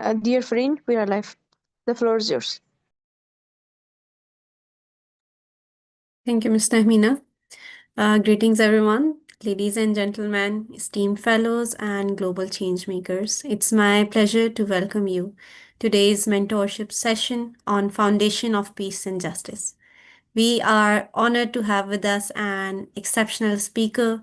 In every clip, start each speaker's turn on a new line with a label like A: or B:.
A: Dear friend, we are alive. The floor is yours.
B: Thank you, Ms. Tahmina. Greetings, everyone, ladies and gentlemen, esteemed fellows, and global change makers. It's my pleasure to welcome you today's mentorship session on Foundation of Peace and Justice. We are honored to have with us an exceptional speaker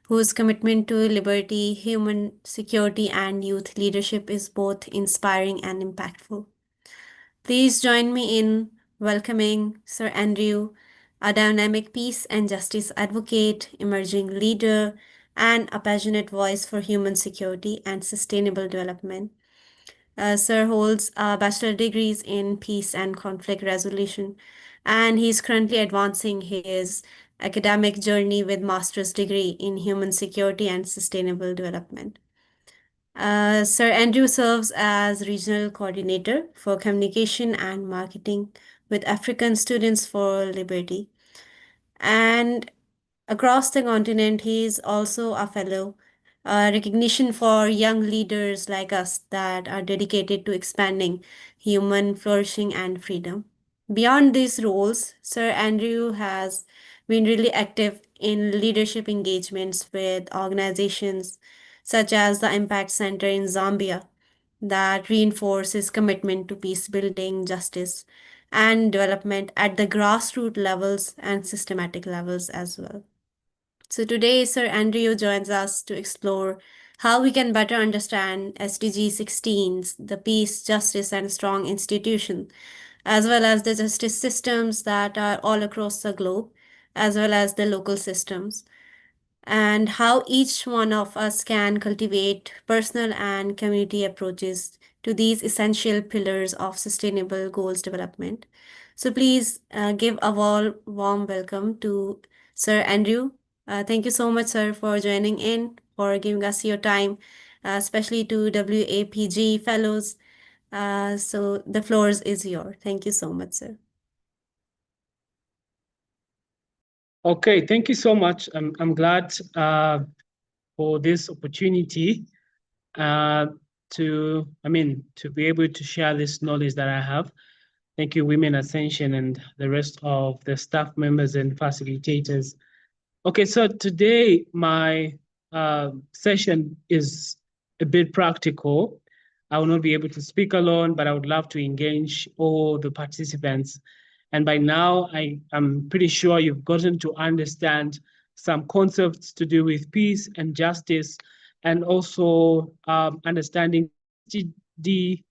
B: whose commitment to liberty, human security, and youth leadership is both inspiring and impactful. Please join me in welcoming Sir Andrew, a dynamic peace and justice advocate, emerging leader, and a passionate voice for human security and sustainable development. Sir holds bachelor degrees in peace and conflict resolution, and he's currently advancing his academic journey with master's degree in human security and sustainable development. Sir Andrew serves as regional coordinator for communication and marketing with African Students for Liberty. And across the continent, he is also a fellow, recognition for young leaders like us that are dedicated to expanding human flourishing and freedom. Beyond these roles, Sir Andrew has been really active in leadership engagements with organizations such as the Impact Center in Zambia that reinforces commitment to peace building, justice, and development at the grassroots levels and systematic levels as well. So today, Sir Andrew joins us to explore how we can better understand SDG 16's, the peace, justice, and strong institution, as well as the justice systems that are all across the globe, as well as the local systems, and how each one of us can cultivate personal and community approaches to these essential pillars of sustainable goals development. So please give a warm welcome to Sir Andrew. Thank you so much, sir, for joining in, for giving us your time, especially to WAPG fellows. So the floor is yours. Thank you so much, sir.
C: Okay, thank you so much. I'm glad for this opportunity to be able to share this knowledge that I have. Thank you, Women Ascension, and the rest of the staff members and facilitators. Okay, so today my session is a bit practical. I will not be able to speak alone, but I would love to engage all the participants. And by now, I'm pretty sure you've gotten to understand some concepts to do with peace and justice, and also understanding SDG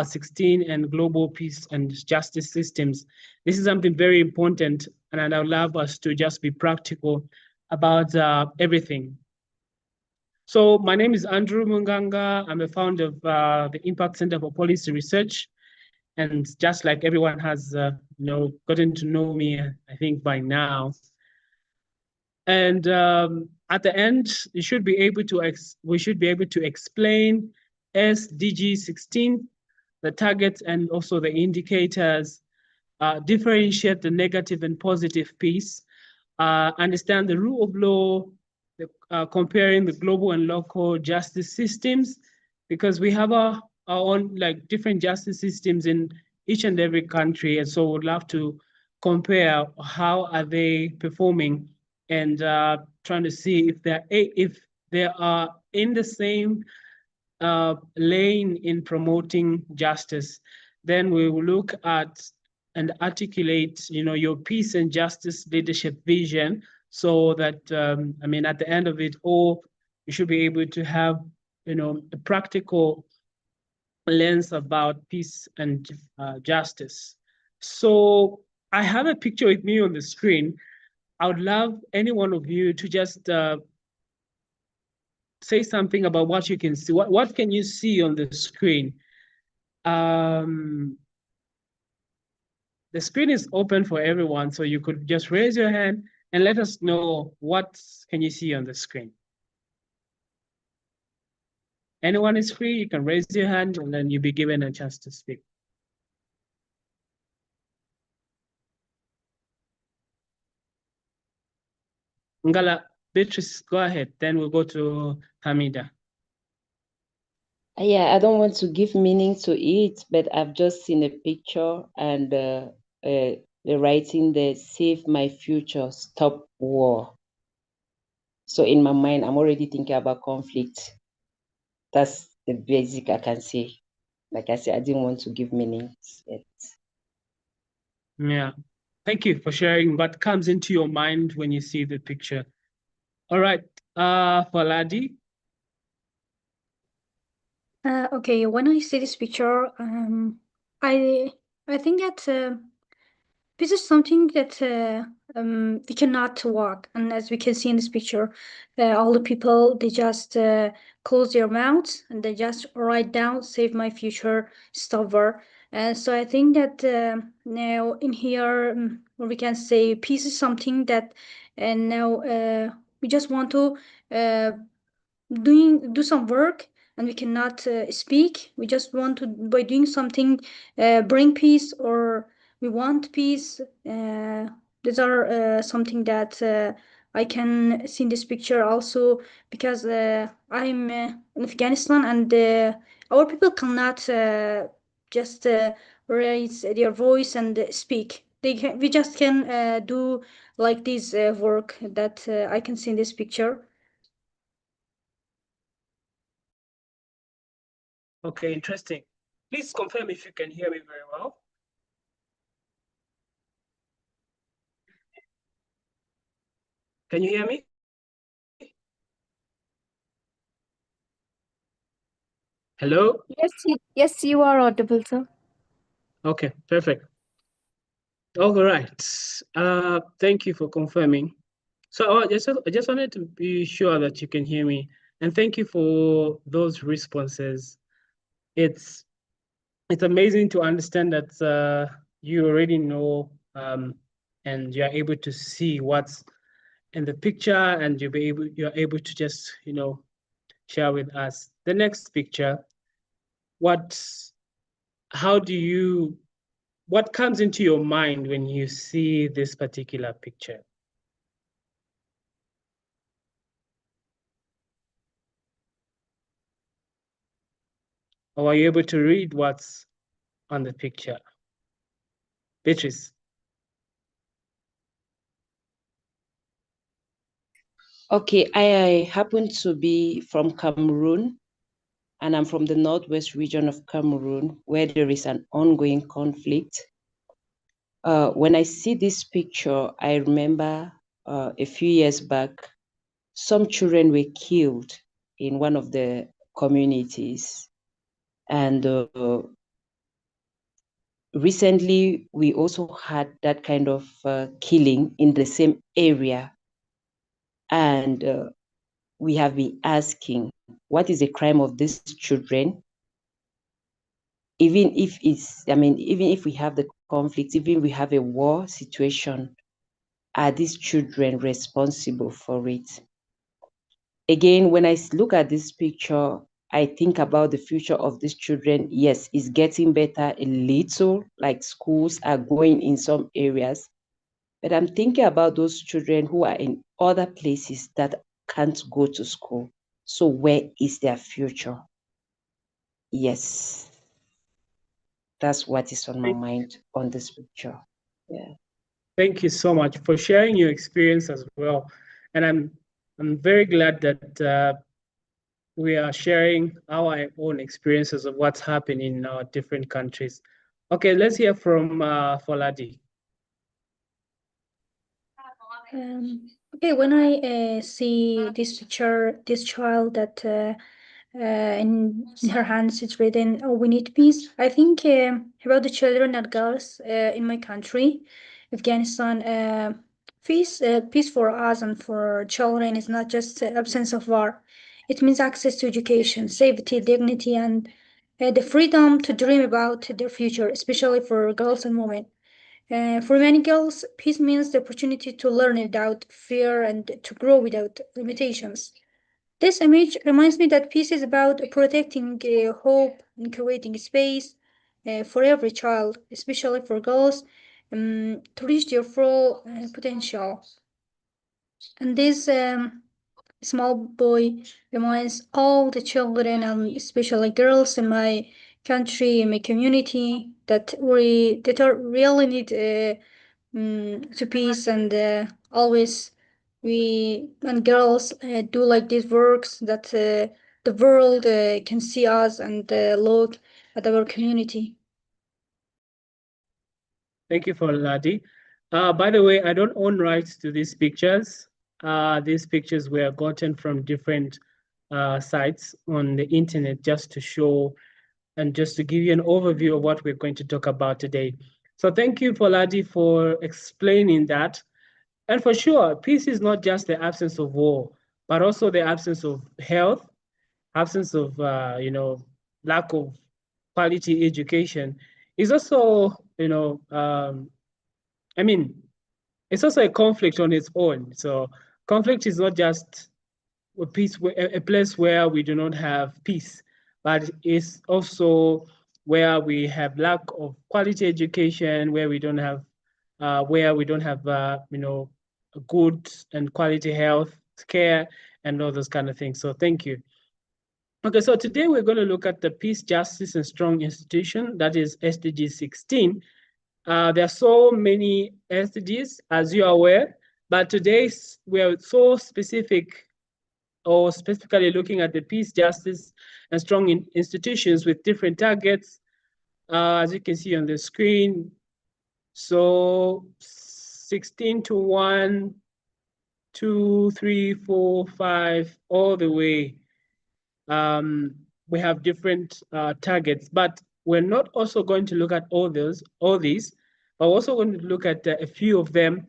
C: 16 and global peace and justice systems. This is something very important, and I would love us to just be practical about everything. So my name is Andrew Munganga. I'm a founder of the Impact Center for Policy Research. And just like everyone has gotten to know me, I think by now. And at the end, we should be able to explain SDG 16, the targets and also the indicators, differentiate the negative and positive piece, understand the rule of law, comparing the global and local justice systems, because we have our own different justice systems in each and every country, and so we'd love to compare how are they performing, and trying to see if they are in the same lane in promoting justice. Then we will look at and articulate, your peace and justice leadership vision, so that at the end of it all, you should be able to have, a practical lens about peace and justice. So I have a picture with me on the screen. I would love any one of you to just say something about what you can see. What can you see on the screen? The screen is open for everyone, so you could just raise your hand and let us know what can you see on the screen. Anyone is free, you can raise your hand and then you'll be given a chance to speak. Ngala, Beatrice, go ahead. Then we'll go to Hamida.
D: Yeah, I don't want to give meaning to it, but I've just seen a picture and the writing there, save my future, stop war. So in my mind, I'm already thinking about conflict. That's the basic I can say. Like I said, I didn't want to give meanings yet.
C: Yeah. Thank you for sharing what comes into your mind when you see the picture. All right. Faladi.
E: Okay, when I see this picture, I think that this is something that we cannot walk, and as we can see in this picture, all the people they just close their mouths and they just write down "Save my future, stop war." So I think that now in here, we can say peace is something that, and now we just want to uh, do some work and we cannot speak. We just want to by doing something bring peace, or we want peace. These are something that I can see in this picture also, because I'm in Afghanistan, and our people cannot just raise their voice and speak. We just can do like this work that I can see in this picture.
C: Okay, interesting. Please confirm if you can hear me very well. Can you hear me? Hello?
A: Yes, you are audible, sir.
C: Okay, perfect. All right. Thank you for confirming. So I just wanted to be sure that you can hear me. And thank you for those responses. It's amazing to understand that you already know and you're able to see what's in the picture, and you're able to just, share with us the next picture. What comes into your mind when you see this particular picture? Or are you able to read what's on the picture? Beatrice.
D: Okay, I happen to be from Cameroon, and I'm from the northwest region of Cameroon, where there is an ongoing conflict. When I see this picture, I remember a few years back, some children were killed in one of the communities. And recently, we also had that kind of killing in the same area. And we have been asking, what is the crime of these children? Even if we have the conflict, even if we have a war situation, are these children responsible for it? Again, when I look at this picture, I think about the future of these children. Yes, it's getting better a little, like schools are going in some areas, but I'm thinking about those children who are in other places that can't go to school. So where is their future? Yes, that's what is on my mind on this picture. Yeah.
C: Thank you so much for sharing your experience as well. And I'm very glad that we are sharing our own experiences of what's happening in our different countries. Okay, let's hear from Foladi.
E: Okay, when I see this picture, this child that in her hands it's written, "Oh, we need peace." I think about the children and girls in my country, Afghanistan. Peace for us and for children is not just absence of war. It means access to education, safety, dignity, and the freedom to dream about their future, especially for girls and women. For many girls, peace means the opportunity to learn without fear and to grow without limitations. This image reminds me that peace is about protecting hope and creating space for every child, especially for girls, to reach their full potential. And this small boy reminds all the children, and especially girls in my country, in my community, that are really need to peace, and always we and girls do like these works that the world can see us and look at our community.
C: Thank you for Ladi. By the way, I don't own rights to these pictures. These pictures were gotten from different sites on the internet just to show and just to give you an overview of what we're going to talk about today. So thank you, Poladi, for explaining that. And for sure, peace is not just the absence of war, but also the absence of health, absence of, lack of quality education. It's also, it's also a conflict on its own. So conflict is not just a place where we do not have peace, but it's also where we have lack of quality education, where we don't have good and quality health care and all those kind of things. So thank you. Okay, so today we're going to look at the Peace, Justice, and Strong Institution, that is SDG 16. There are so many SDGs, as you are aware, but today we're so specific, or specifically looking at the peace, justice, and strong institutions with different targets, as you can see on the screen. So 16 to 1, 2, 3, 4, 5, all the way. We have different targets, but we're not also going to look at all these, but we're also going to look at a few of them,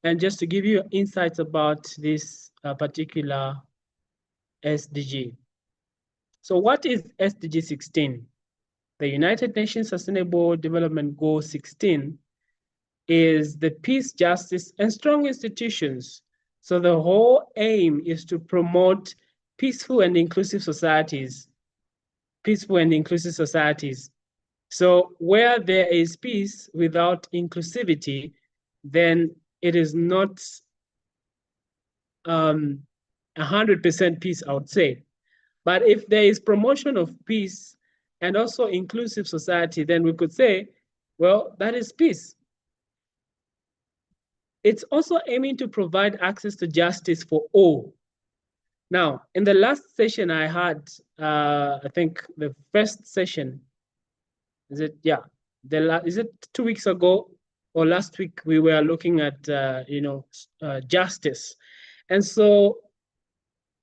C: and just to give you insights about this particular SDG. So what is SDG 16? The United Nations Sustainable Development Goal 16 is the peace, justice, and strong institutions. So the whole aim is to promote peaceful and inclusive societies. Peaceful and inclusive societies. So where there is peace without inclusivity, then it is not 100% peace, I would say. But if there is promotion of peace and also inclusive society, then we could say, well, that is peace. It's also aiming to provide access to justice for all. Now, in the last session I had, I think the first session, is it 2 weeks ago or last week, we were looking at, justice. And so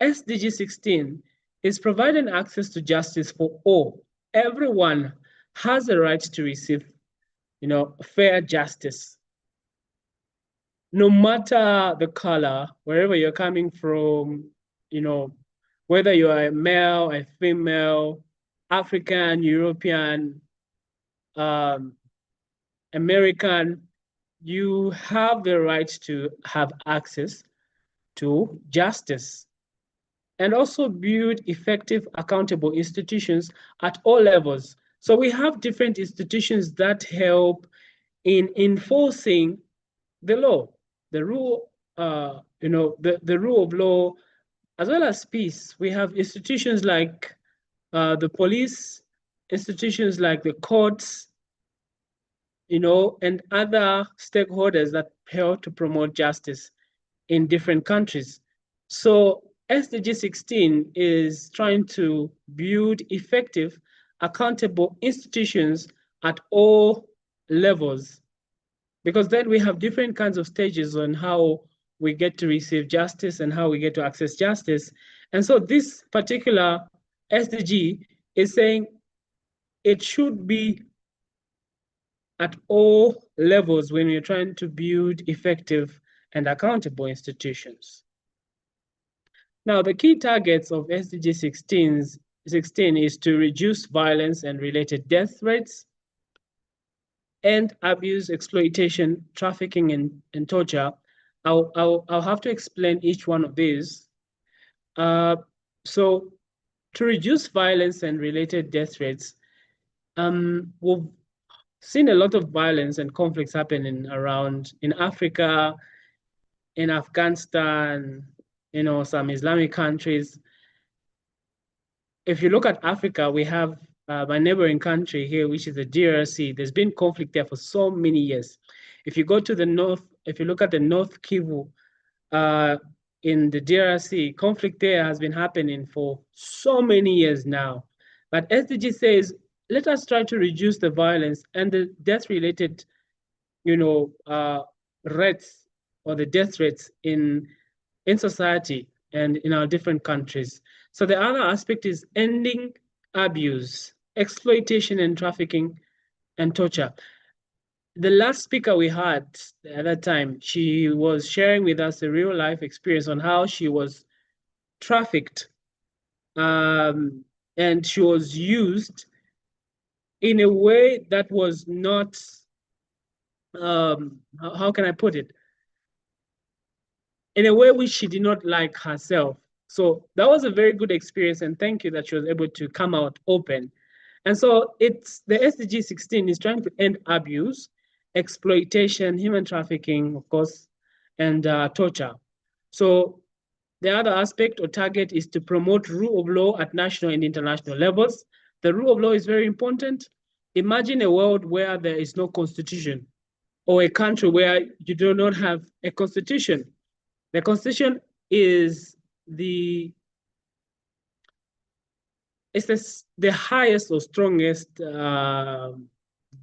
C: SDG 16 is providing access to justice for all. Everyone has a right to receive, fair justice. No matter the color, wherever you're coming from, whether you are a male, a female, African, European, American, you have the right to have access to justice, and also build effective, accountable institutions at all levels. So we have different institutions that help in enforcing the law, the rule, the rule of law, as well as peace. We have institutions like the police, institutions like the courts, and other stakeholders that help to promote justice in different countries. So SDG 16 is trying to build effective, accountable institutions at all levels, because then we have different kinds of stages on how we get to receive justice and how we get to access justice. And so this particular SDG is saying it should be at all levels when we're trying to build effective and accountable institutions. Now, the key targets of SDG 16 is to reduce violence and related death rates, end abuse, exploitation, trafficking, and torture. I'll have to explain each one of these. So to reduce violence and related death rates, we've seen a lot of violence and conflicts happening around in Africa, in Afghanistan, some Islamic countries. If you look at Africa, we have my neighboring country here, which is the DRC. There's been conflict there for so many years. If you go to the north, if you look at the North Kivu, in the DRC, conflict there has been happening for so many years now. But SDG says, let us try to reduce the violence and the death-related, rates or the death rates in society and in our different countries. So the other aspect is ending abuse, exploitation and trafficking and torture. The last speaker we had at that time, she was sharing with us a real life experience on how she was trafficked and she was used in a way that was not, how can I put it? In a way which she did not like herself. So that was a very good experience, and thank you that she was able to come out open. And so it's the SDG 16 is trying to end abuse, exploitation, human trafficking, of course, and torture. So the other aspect or target is to promote rule of law at national and international levels. The rule of law is very important. Imagine a world where there is no constitution, or a country where you do not have a constitution. The constitution is the highest or strongest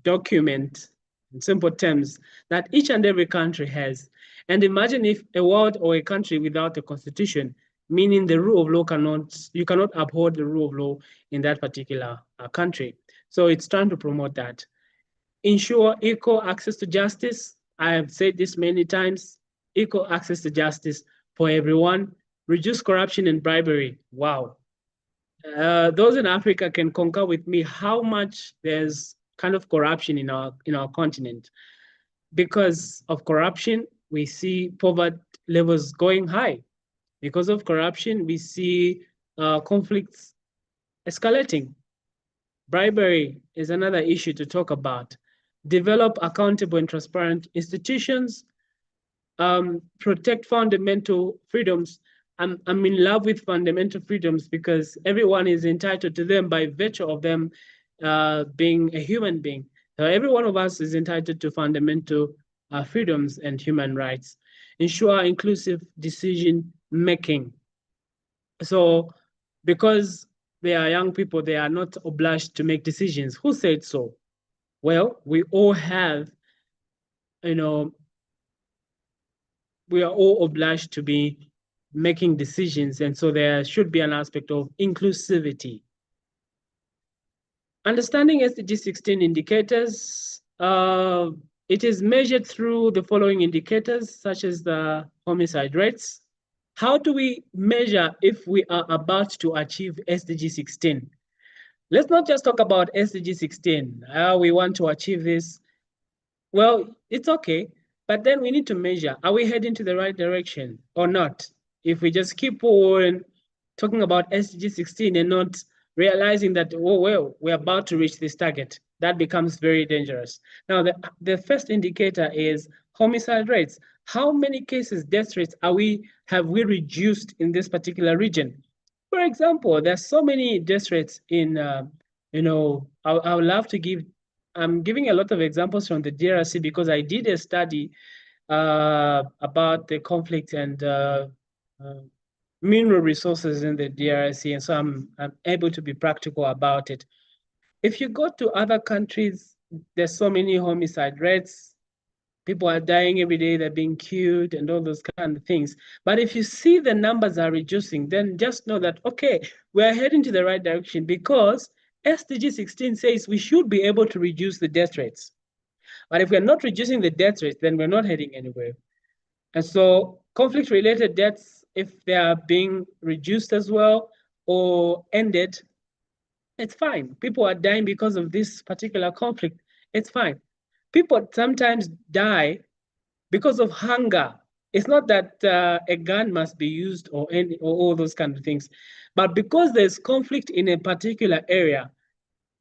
C: document, in simple terms, that each and every country has. And imagine if a world or a country without a constitution, meaning the rule of law you cannot uphold the rule of law in that particular country. So it's trying to promote that. Ensure equal access to justice. I have said this many times, equal access to justice for everyone. Reduce corruption and bribery. Wow. Those in Africa can concur with me how much there's kind of corruption in our continent. Because of corruption, we see poverty levels going high. Because of corruption, we see conflicts escalating. Bribery is another issue to talk about. Develop accountable and transparent institutions. Protect fundamental freedoms. I'm in love with fundamental freedoms because everyone is entitled to them by virtue of them being a human being. So every one of us is entitled to fundamental freedoms and human rights. Ensure inclusive decision making. So because they are young people, they are not obliged to make decisions. Who said so? Well, we all have, we are all obliged to be making decisions, and so there should be an aspect of inclusivity. Understanding SDG 16 indicators, it is measured through the following indicators, such as the homicide rates. How do we measure if we are about to achieve SDG 16? Let's not just talk about SDG 16, how we want to achieve this. Well, it's okay, but then we need to measure, are we heading to the right direction or not? If we just keep on talking about SDG 16 and not realizing that, oh, well, we're about to reach this target, that becomes very dangerous. Now, the first indicator is homicide rates. How many cases, death rates have we reduced in this particular region? For example, there's so many death rates in, I would love to give, I'm giving a lot of examples from the DRC because I did a study about the conflict and mineral resources in the DRC, and so I'm able to be practical about it. If you go to other countries, there's so many homicide rates. People are dying every day, they're being killed and all those kind of things. But if you see the numbers are reducing, then just know that, okay, we're heading to the right direction because SDG 16 says we should be able to reduce the death rates. But if we're not reducing the death rates, then we're not heading anywhere. And so conflict-related deaths, if they are being reduced as well or ended, it's fine. People are dying because of this particular conflict. It's fine. People sometimes die because of hunger. It's not that a gun must be used or all those kind of things, but because there's conflict in a particular area,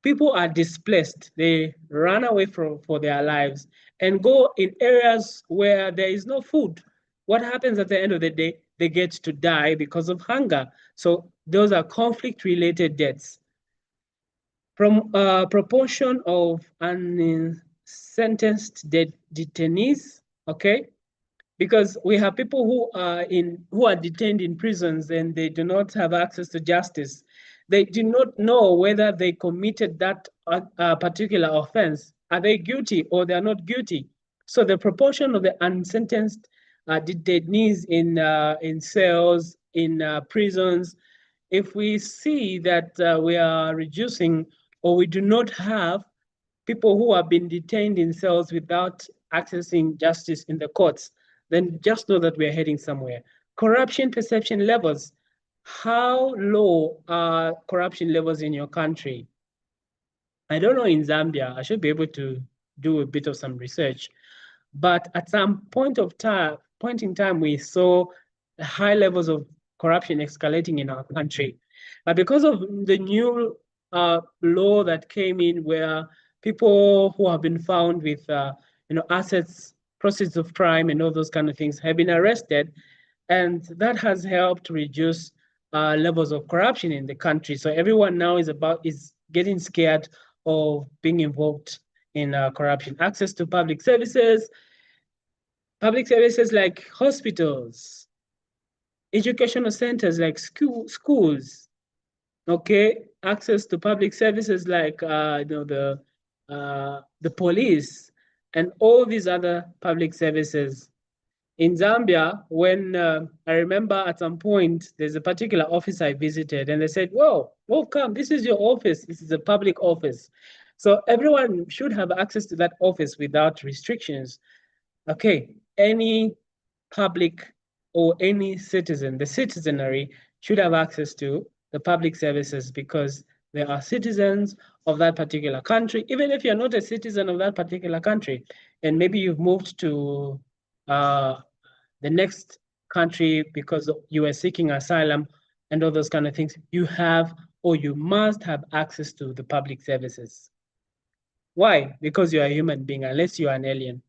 C: people are displaced. They run away for their lives and go in areas where there is no food. What happens at the end of the day? they get to die because of hunger. So those are conflict-related deaths. From proportion of unsentenced detainees, okay? Because we have people who are detained in prisons and they do not have access to justice. They do not know whether they committed that particular offense. Are they guilty or they are not guilty? So the proportion of the unsentenced detainees in cells, in prisons, if we see that we are reducing or we do not have people who have been detained in cells without accessing justice in the courts, then just know that we're heading somewhere. Corruption perception levels. How low are corruption levels in your country? I don't know in Zambia. I should be able to do a bit of some research. But at some point in time, we saw high levels of corruption escalating in our country. But because of the new law that came in, where people who have been found with assets, proceeds of crime, and all those kind of things have been arrested, and that has helped reduce levels of corruption in the country. So everyone now is getting scared of being involved in corruption. Access to public services like hospitals, educational centers like schools, okay? Access to public services like the police and all these other public services. In Zambia, when I remember at some point, there's a particular office I visited and they said, whoa, come, this is your office. This is a public office. So everyone should have access to that office without restrictions. Okay, any public or any citizen, the citizenry should have access to the public services because they are citizens of that particular country. Even if you're not a citizen of that particular country, and maybe you've moved to the next country because you were seeking asylum and all those kind of things, you have or you must have access to the public services. Why? Because you're a human being, unless you're an alien.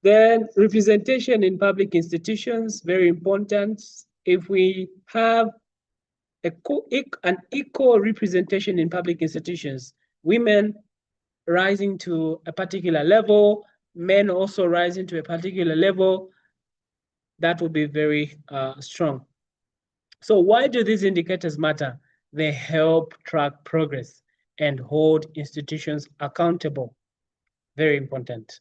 C: Then representation in public institutions, very important. If we have an equal representation in public institutions, women rising to a particular level, men also rising to a particular level, that will be very strong. So why do these indicators matter? They help track progress and hold institutions accountable. Very important.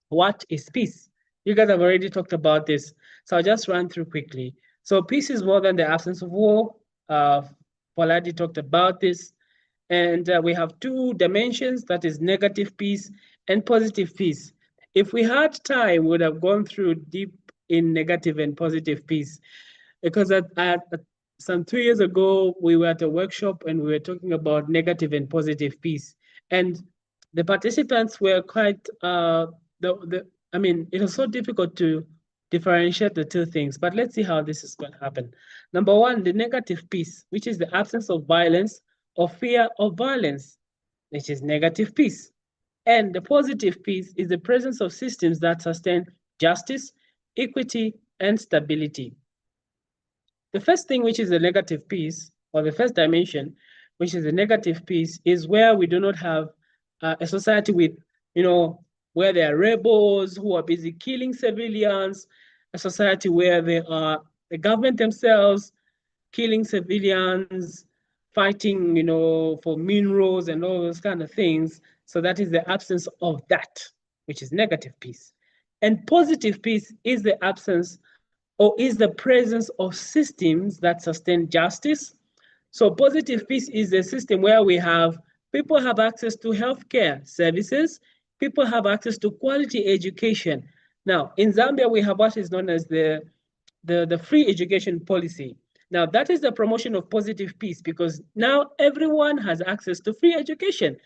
C: What is peace? You guys have already talked about this, so I'll just run through quickly. So peace is more than the absence of war. Poladi talked about this. And we have two dimensions, that is negative peace and positive peace. If we had time, we would have gone through deep in negative and positive peace. Because some 2 years ago, we were at a workshop and we were talking about negative and positive peace. And the participants were quite, it was so difficult to differentiate the two things, but let's see how this is going to happen. Number one, the negative peace, which is the absence of violence or fear of violence, which is negative peace. And the positive peace is the presence of systems that sustain justice, equity, and stability. The first thing, which is the negative peace, or the first dimension, which is the negative peace, is where we do not have a society with, where there are rebels who are busy killing civilians, a society where there are the government themselves killing civilians, fighting, for minerals and all those kind of things. So that is the absence of that, which is negative peace. And positive peace is the absence or is the presence of systems that sustain justice. So positive peace is a system where people have access to healthcare services, people have access to quality education. Now, in Zambia, we have what is known as the free education policy. Now, that is the promotion of positive peace because now everyone has access to free education,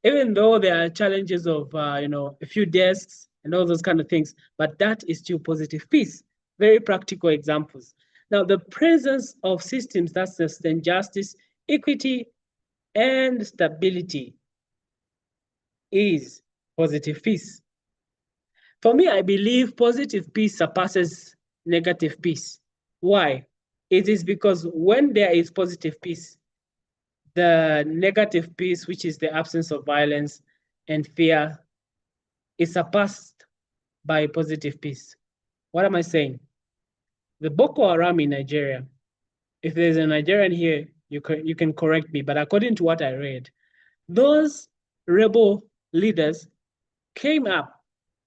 C: even though there are challenges of, a few desks and all those kind of things, but that is still positive peace. Very practical examples. Now, the presence of systems that sustain justice, equity, and stability is positive peace. For me, I believe positive peace surpasses negative peace. Why? It is because when there is positive peace, the negative peace, which is the absence of violence and fear, is surpassed by positive peace. What am I saying? The Boko Haram in Nigeria, if there's a Nigerian here, you can correct me, but according to what I read, those rebel leaders came up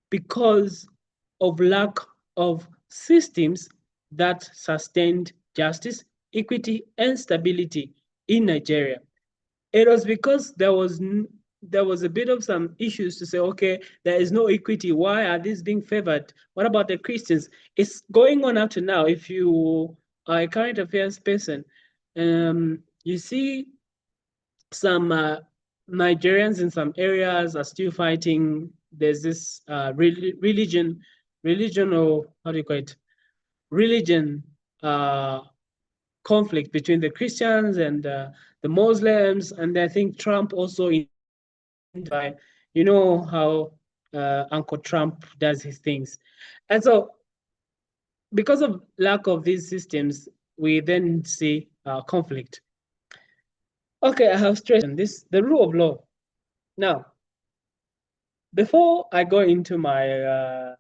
C: because of lack of systems that sustained justice, equity, and stability in Nigeria. It was because there was a bit of some issues to say, okay, there is no equity. Why are these being favored? What about the Christians? It's going on up to now. If you are a current affairs person, you see some Nigerians in some areas are still fighting. There's this religion, or how do you call it? Religion conflict between the Christians and the Muslims. And I think Trump also, you know how Uncle Trump does his things. And so because of lack of these systems, we then see conflict. Okay, I have stressed this, the rule of law. Now, before I go into my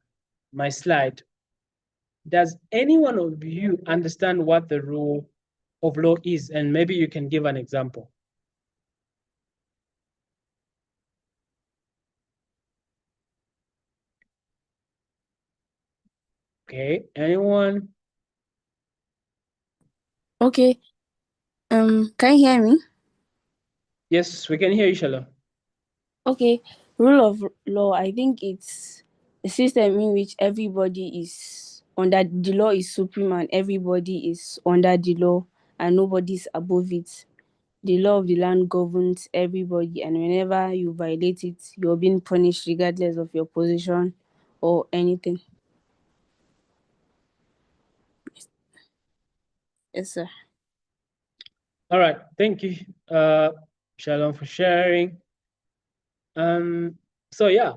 C: my slide, does any one of you understand what the rule of law is? And maybe you can give an example. Okay, anyone?
F: Okay. Can you hear me?
C: Yes, we can hear you, Shalom.
F: Okay. Rule of law, I think it's a system in which everybody is under the law is supreme and everybody is under the law and nobody's above it. The law of the land governs everybody, and whenever you violate it, you're being punished regardless of your position or anything. Yes, sir.
C: All right, thank you, Shalom, for sharing. So yeah,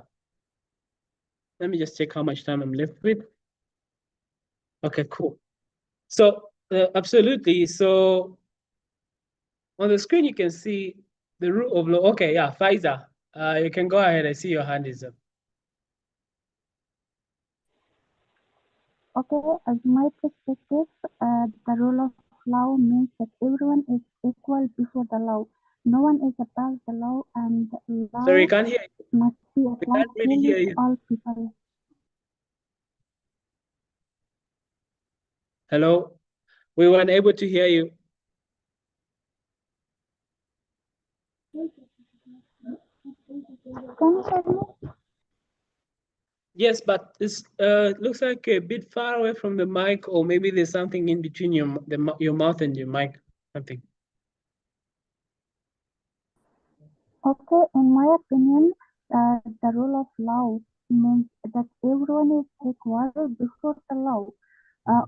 C: let me just check how much time I'm left with. Okay, cool. So absolutely. So on the screen, you can see the rule of law. Okay, yeah, Faiza, you can go ahead. I see your hand is up.
G: Okay, as my perspective, the rule of law means that everyone is equal before the law. No one is above the law, and law
C: Sorry, we can't hear you.
G: must be
C: We
G: applied
C: can't really hear
G: fairly to
C: you.
G: all people.
C: Hello, we weren't able to hear you.
G: Can you hear me?
C: Yes, but it looks like a bit far away from the mic, or maybe there's something in between your mouth and your mic, something.
G: Okay, in my opinion, the rule of law means that everyone is equal before the law,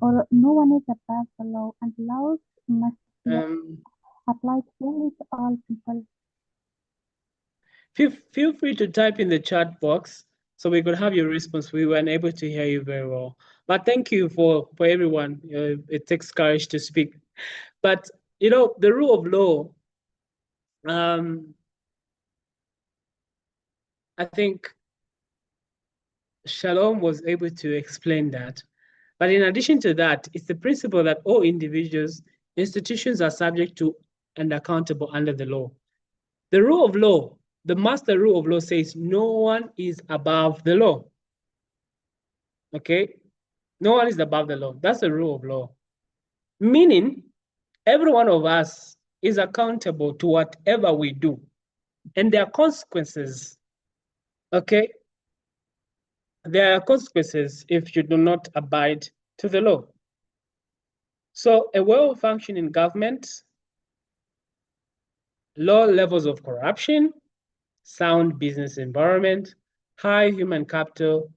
G: or no one is above the law, and laws must be applied fairly to all people.
C: Feel free to type in the chat box so we could have your response. We weren't able to hear you very well. But thank you for everyone. It takes courage to speak. But, you know, the rule of law, I think Shalom was able to explain that. But in addition to that, it's the principle that all individuals, institutions are subject to and accountable under the law. The rule of law, the master rule of law says no one is above the law. Okay? No one is above the law. That's the rule of law. Meaning, every one of us is accountable to whatever we do. And there are consequences. Okay? There are consequences if you do not abide to the law. So a well-functioning government, low levels of corruption, sound business environment, high human capital.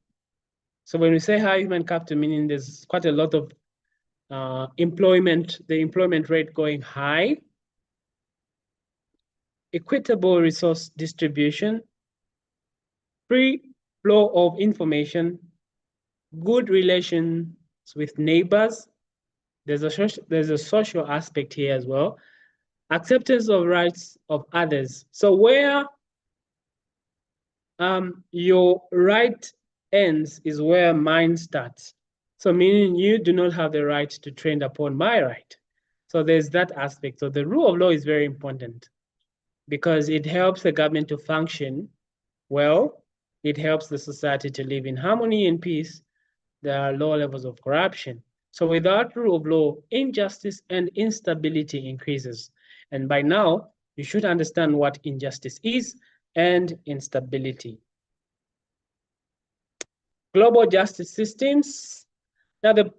C: So when we say high human capital, meaning there's quite a lot of employment, the employment rate going high, equitable resource distribution, free flow of information, good relations with neighbors. There's a social aspect here as well. Acceptance of rights of others. So where your right ends is where mine starts. So meaning you do not have the right to trend upon my right. So there's that aspect. So the rule of law is very important because it helps the government to function well. It helps the society to live in harmony and peace. There are low levels of corruption. So without rule of law, injustice and instability increases. And by now, you should understand what injustice is and instability. Global justice systems. Now, the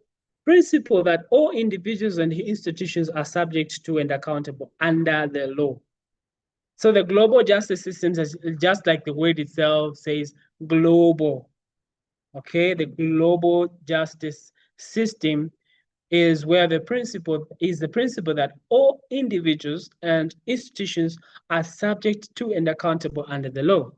C: principle that all individuals and institutions are subject to and accountable under the law. So the global justice systems, is just like the word itself says, global. Okay, the global justice system is where the principle that all individuals and institutions are subject to and accountable under the law.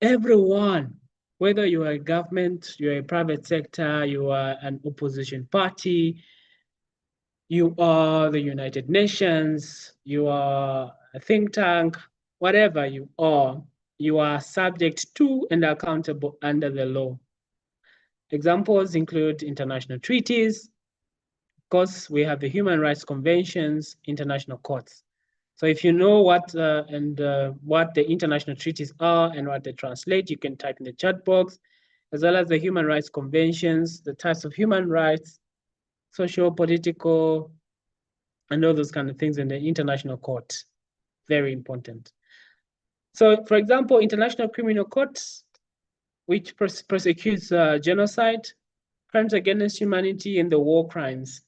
C: Everyone, whether you are a government, you're a private sector, you are an opposition party, you are the United Nations, you are a think tank, whatever you are subject to and accountable under the law. Examples include international treaties. Of course, we have the human rights conventions, international courts. So if you know what the international treaties are and what they translate, you can type in the chat box, as well as the human rights conventions, the types of human rights, social, political, and all those kind of things in the international court. Very important. So for example, International Criminal Court, which prosecutes genocide, crimes against humanity, and the war crimes.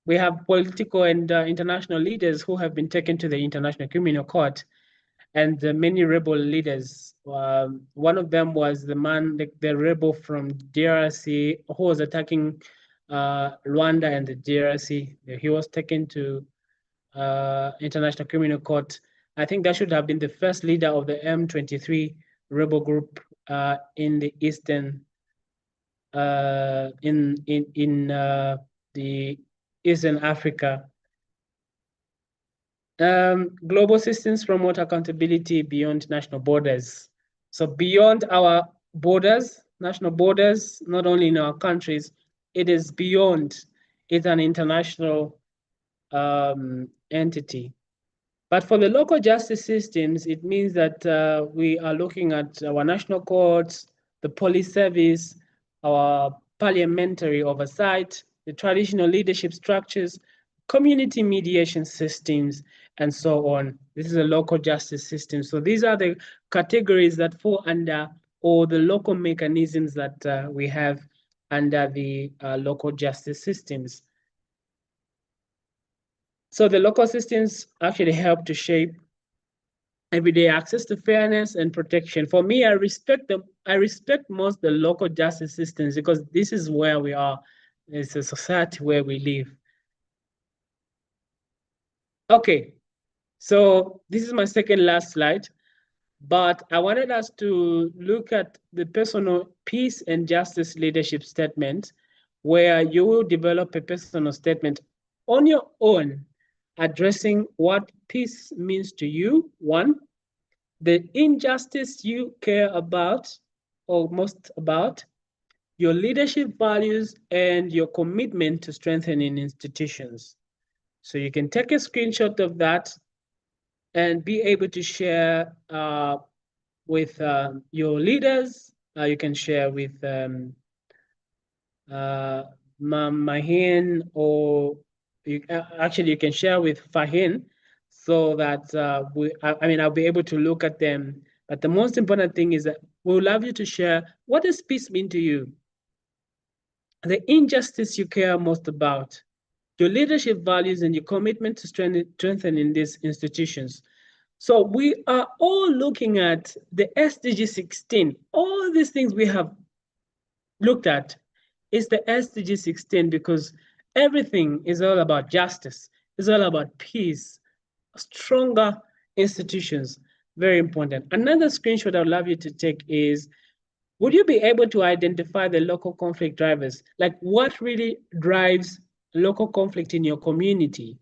C: We have political and international leaders who have been taken to the International Criminal Court, and many rebel leaders. One of them was the man, the rebel from DRC, who was attacking Rwanda and the DRC. He was taken to International Criminal Court. I think that should have been the first leader of the M23 rebel group in the eastern the Eastern Africa. Global systems promote accountability beyond national borders. So beyond our borders, national borders, not only in our countries, it is beyond. It's an international entity. But for the local justice systems, it means that we are looking at our national courts, the police service, our parliamentary oversight, the traditional leadership structures, community mediation systems, and so on. This is a local justice system. So these are the categories that fall under, or the local mechanisms that we have under the local justice systems. So the local systems actually help to shape everyday access to fairness and protection. For me, I respect them. I respect most the local justice systems because this is where we are. It's a society where we live. Okay, so this is my second last slide, but I wanted us to look at the personal peace and justice leadership statement, where you will develop a personal statement on your own, addressing what peace means to you, one, the injustice you care about or most about, your leadership values, and your commitment to strengthening institutions. So you can take a screenshot of that and be able to share with your leaders. You can share with Maheen, or actually you can share with Farheen, so that I'll be able to look at them. But the most important thing is that we would love you to share, what does peace mean to you? The injustice you care most about, your leadership values, and your commitment to strengthening these institutions. So we are all looking at the SDG 16. All these things we have looked at is the SDG 16, because everything is all about justice. It's all about peace, stronger institutions, very important. Another screenshot I would love you to take is, would you be able to identify the local conflict drivers? Like what really drives local conflict in your community?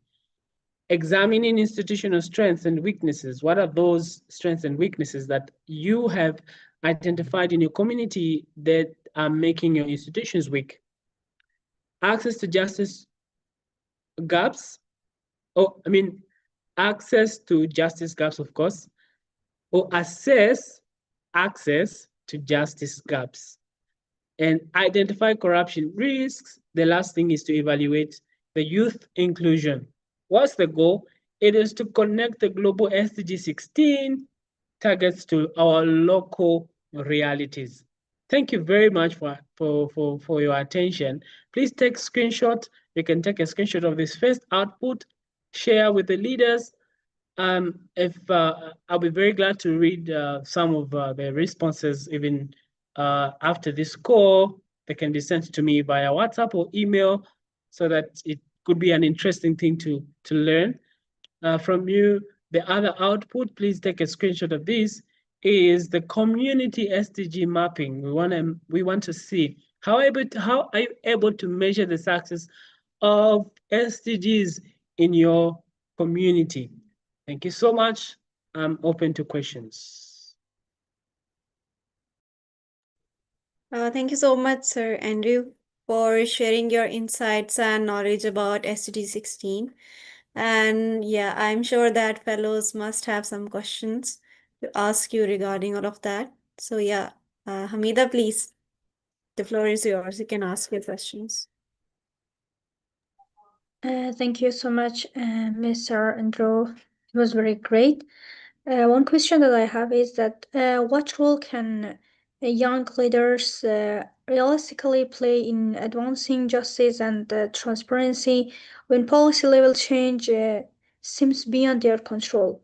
C: Examining institutional strengths and weaknesses. What are those strengths and weaknesses that you have identified in your community that are making your institutions weak? Access to justice gaps. Access to justice gaps, of course, or assess access to justice gaps and identify corruption risks. The last thing is to evaluate the youth inclusion. What's the goal? It is to connect the global SDG 16 targets to our local realities. Thank you very much for your attention. Please take screenshot. You can take a screenshot of this first output, share with the leaders. I'll be very glad to read some of the responses even after this call. They can be sent to me via WhatsApp or email so that it could be an interesting thing to learn from you. The other output, please take a screenshot of this, is the community SDG mapping. We want to see how are you able to measure the success of SDGs in your community. Thank you so much. I'm open to questions.
B: Thank you so much, Sir Andrew, for sharing your insights and knowledge about SDG 16. And yeah, I'm sure that fellows must have some questions to ask you regarding all of that. So yeah, Hamida, please, the floor is yours. You can ask your questions.
E: Thank you so much, Mr. Andrew. It was very great. One question that I have is that what role can young leaders realistically play in advancing justice and transparency when policy level change seems beyond their control?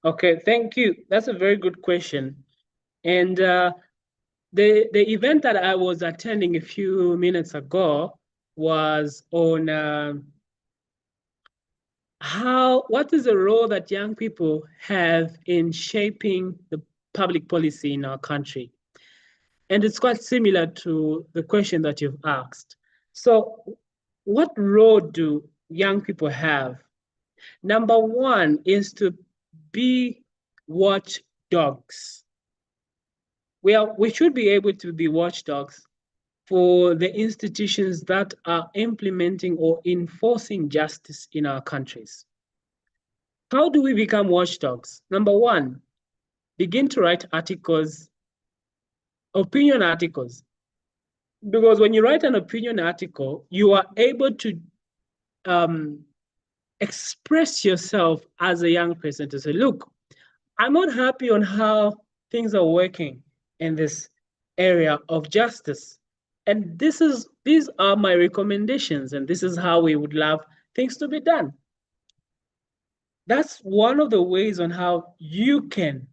C: Okay, thank you. That's a very good question. And the event that I was attending a few minutes ago was on what is the role that young people have in shaping the public policy in our country? And it's quite similar to the question that you've asked. So what role do young people have? Number one is to be watchdogs. We should be able to be watchdogs for the institutions that are implementing or enforcing justice in our countries. How do we become watchdogs? Number one, begin to write articles, opinion articles. Because when you write an opinion article, you are able to express yourself as a young person to say, look, I'm not happy on how things are working in this area of justice. And these are my recommendations, and this is how we would love things to be done. That's one of the ways on how you can,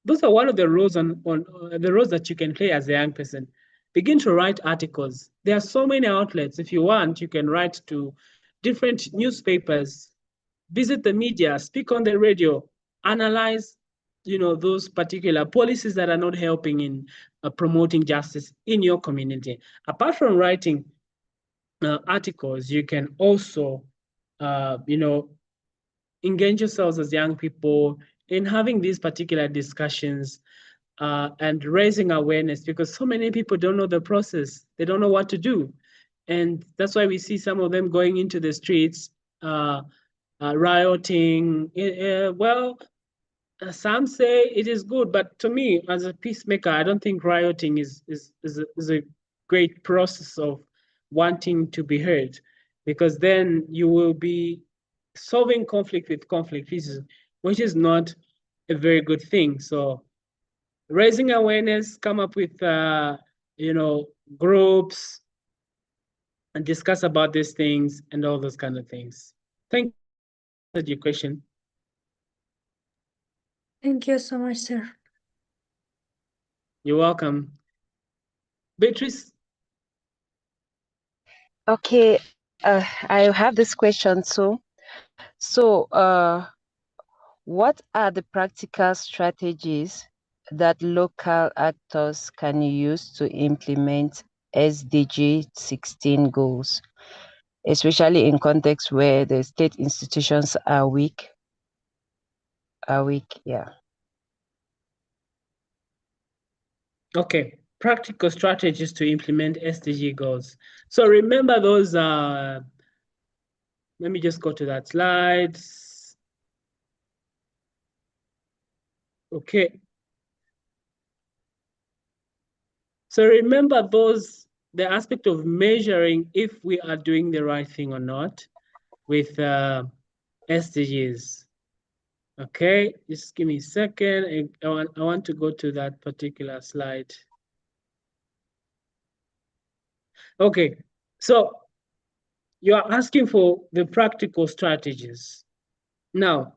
C: those are one of the roles on the roles that you can play as a young person. Begin to write articles. There are so many outlets. If you want, you can write to different newspapers, visit the media, speak on the radio, analyze, those particular policies that are not helping in promoting justice in your community. Apart from writing articles, you can also, engage yourselves as young people in having these particular discussions and raising awareness, because so many people don't know the process. They don't know what to do. And that's why we see some of them going into the streets, rioting. Some say it is good, but to me, as a peacemaker, I don't think rioting is a great process of wanting to be heard, because then you will be solving conflict with conflict, which is not a very good thing. So raising awareness, come up with groups and discuss about these things and all those kind of things. Thank you for your question.
E: Thank you so much, sir.
C: You're welcome. Beatrice?
D: Okay, I have this question too. So, what are the practical strategies that local actors can use to implement SDG 16 goals, especially in contexts where the state institutions are weak? Yeah.
C: Okay, practical strategies to implement SDG goals. So remember those, let me just go to that slide. Okay. So remember those, the aspect of measuring if we are doing the right thing or not with SDGs. Okay, just give me a second. I want to go to that particular slide. Okay, so you are asking for the practical strategies. Now,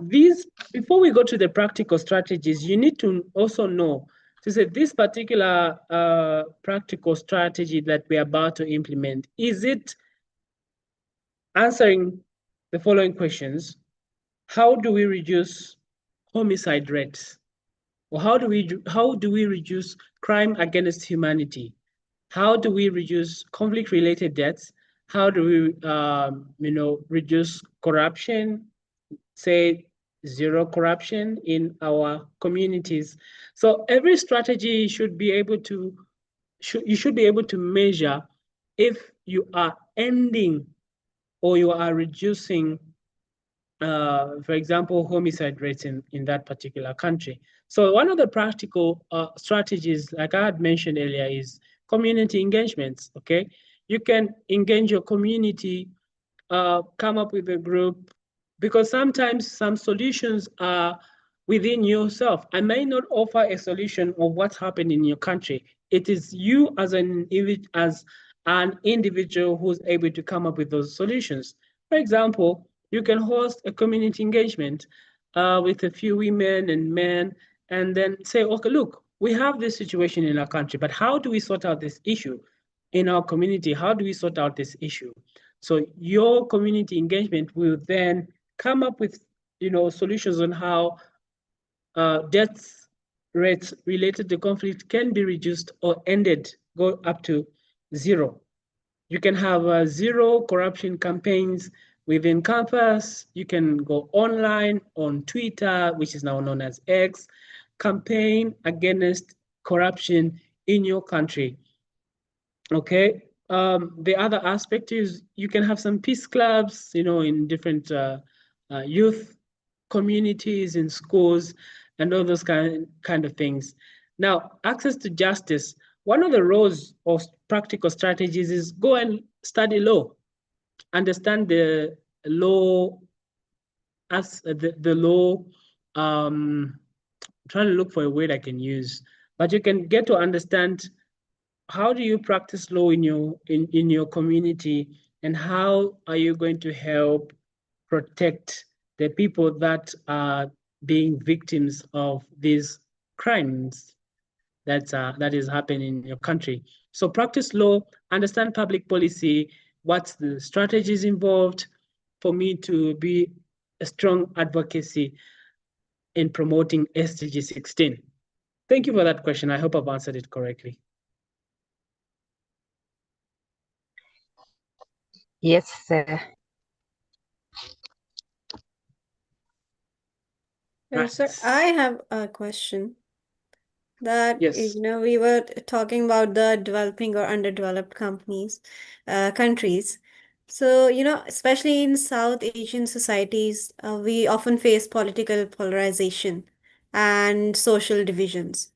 C: these, before we go to the practical strategies, you need to also know to say this particular practical strategy that we're about to implement, is it answering the following questions? How do we reduce homicide rates? Or how do we reduce crime against humanity? How do we reduce conflict-related deaths? How do we, reduce corruption? Say zero corruption in our communities. So every strategy should be able to you should be able to measure if you are ending or you are reducing, for example, homicide rates in that particular country. So one of the practical strategies, like I had mentioned earlier, is community engagements, okay? You can engage your community, come up with a group, because sometimes some solutions are within yourself. I may not offer a solution of what's happened in your country. It is you as an individual who's able to come up with those solutions. For example, you can host a community engagement with a few women and men, and then say, okay, look, we have this situation in our country, but how do we sort out this issue in our community? How do we sort out this issue? So your community engagement will then come up with, solutions on how death rates related to conflict can be reduced or ended, go up to zero. You can have zero corruption campaigns within campus. You can go online on Twitter, which is now known as X, campaign against corruption in your country. Okay. The other aspect is you can have some peace clubs, in different youth communities, in schools, and all those kind of things. Now, access to justice. One of the roles of practical strategies is go and study law, understand the law as the law. I'm trying to look for a word I can use, but you can get to understand how do you practice law in your community, and how are you going to help protect the people that are being victims of these crimes that is happening in your country. So practice law, understand public policy, what's the strategies involved for me to be a strong advocacy in promoting SDG 16. Thank you for that question. I hope I've answered it correctly.
D: Yes, sir.
B: Sir, I have a question that,
C: Yes.
B: we were talking about the developing or underdeveloped countries. So, especially in South Asian societies, we often face political polarization and social divisions.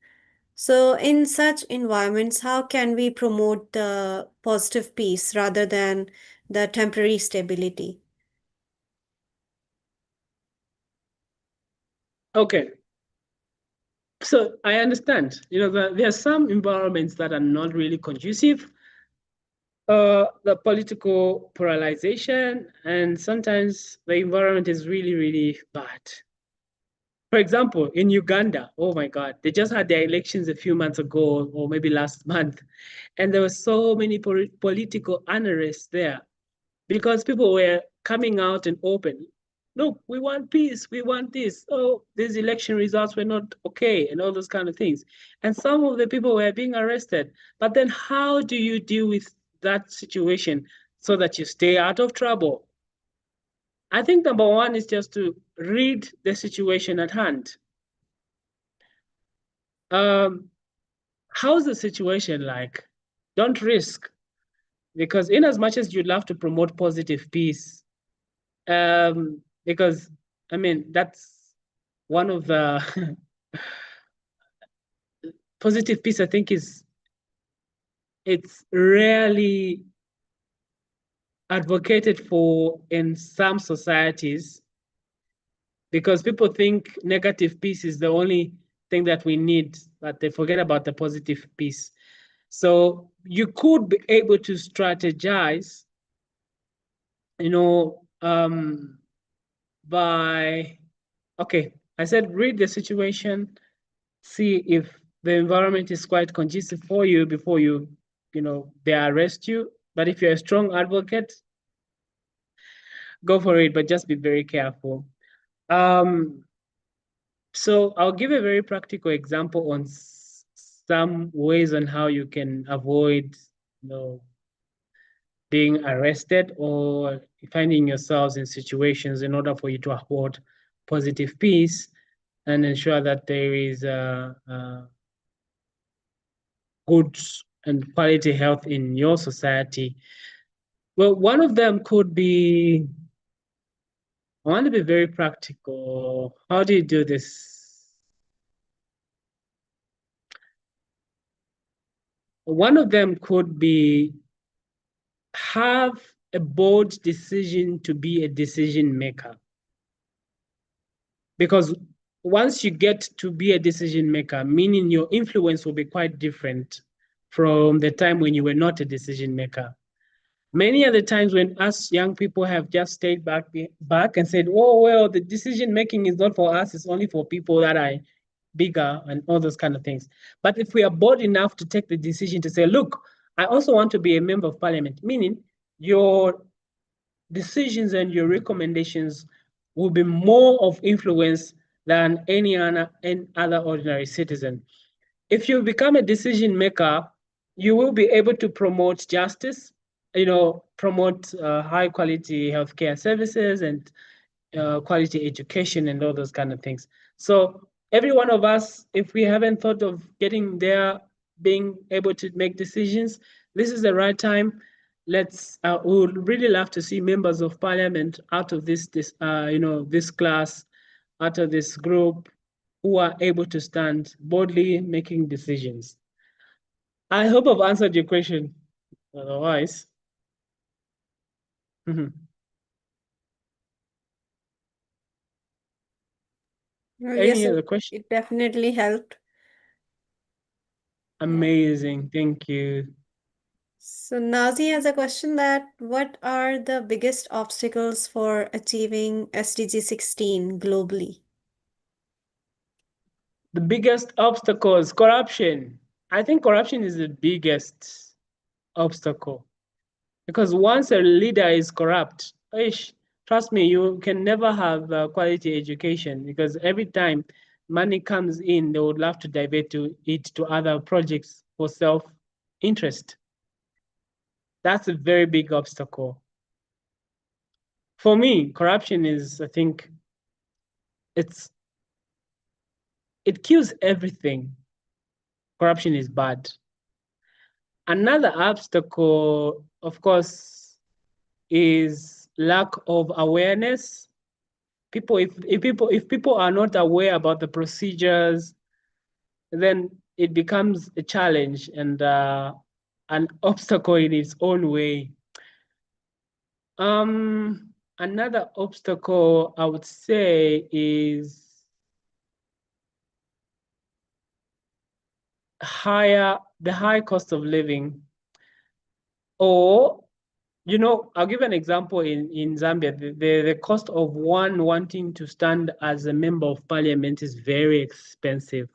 B: So, in such environments, how can we promote the positive peace rather than the temporary stability?
C: Okay. So I understand, there are some environments that are not really conducive. The political polarization, and sometimes the environment is really, really bad. For example, in Uganda, oh my God, they just had their elections a few months ago, or maybe last month, and there were so many political unrest there because people were coming out and open. look, we want peace, we want this. Oh, these election results were not okay, and all those kind of things. And some of the people were being arrested. But then how do you deal with that situation so that you stay out of trouble? I think number one is just to read the situation at hand. How's the situation like? Don't risk, because in as much as you'd love to promote positive peace, because I mean, that's one of the positive peace, I think, it's rarely advocated for in some societies, because people think negative peace is the only thing that we need, but they forget about the positive peace. So you could be able to strategize, you know, by, okay, I said read the situation, see if the environment is quite conducive for you before they arrest you. But if you're a strong advocate, go for it, but just be very careful. So I'll give a very practical example on some ways on how you can avoid, being arrested or finding yourselves in situations in order for you to afford positive peace and ensure that there is good and quality health in your society. Well, one of them could be, I want to be very practical. How do you do this? One of them could be have a bold decision to be a decision maker. Because once you get to be a decision maker, meaning your influence will be quite different from the time when you were not a decision maker. Many of the times when us young people have just stayed back and said, oh, well, the decision making is not for us, it's only for people that are bigger and all those kind of things. But if we are bold enough to take the decision to say, look, I also want to be a member of parliament, meaning your decisions and your recommendations will be more of influence than any other ordinary citizen. If you become a decision maker, you will be able to promote justice, promote high quality healthcare services and quality education and all those kind of things. So every one of us, if we haven't thought of getting there, being able to make decisions, this is the right time. Let's we would really love to see members of parliament out of this class, out of this group, who are able to stand boldly making decisions. I hope I've answered your question. Otherwise, any other question?
B: It definitely helped.
C: Amazing, thank you.
B: So Nazi has a question that what are the biggest obstacles for achieving SDG 16 globally?
C: The biggest obstacle is corruption. I think corruption is the biggest obstacle, because once a leader is corrupt, trust me, you can never have quality education, because every time money comes in, they would love to divert it to other projects for self-interest. That's a very big obstacle. For me, corruption is, I think, it kills everything. Corruption is bad. Another obstacle, of course, is lack of awareness. If people are not aware about the procedures, then it becomes a challenge and an obstacle in its own way. Another obstacle I would say is the high cost of living. Or, I'll give an example in Zambia. The cost of one wanting to stand as a member of parliament is very expensive.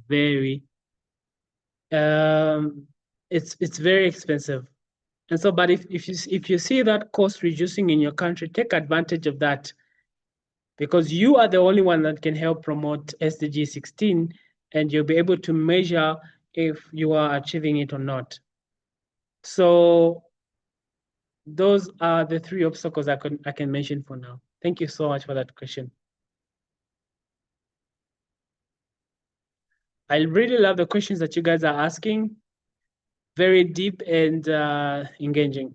C: Very. It's very expensive. And so, but if you see that cost reducing in your country, take advantage of that. because you are the only one that can help promote SDG 16, and you'll be able to measure if you are achieving it or not. So those are the 3 obstacles I can mention for now. Thank you so much for that question. I really love the questions that you guys are asking. Very deep and engaging.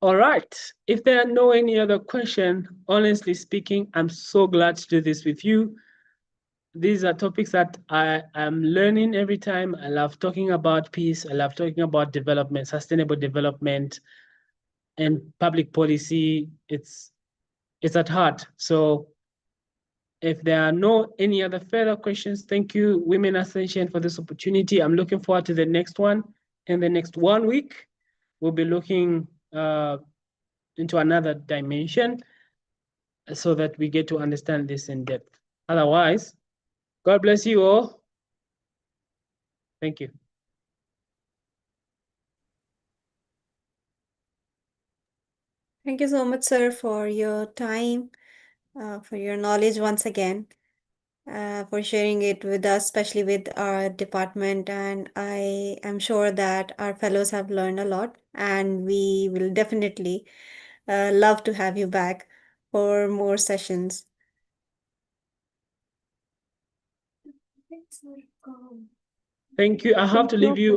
C: All right. If there are no any other question, honestly speaking, I'm so glad to do this with you. These are topics that I am learning every time. I love talking about peace. I love talking about development, sustainable development, and public policy. It's at heart. So if there are no any other further questions, thank you, Women Ascension, for this opportunity. I'm looking forward to the next one. In the next 1 week, we'll be looking into another dimension so that we get to understand this in depth. Otherwise, God bless you all. Thank you.
B: Thank you so much, sir, for your time, for your knowledge once again, for sharing it with us, especially with our department. And I am sure that our fellows have learned a lot, and we will definitely love to have you back for more sessions.
C: Thank you. I have to leave you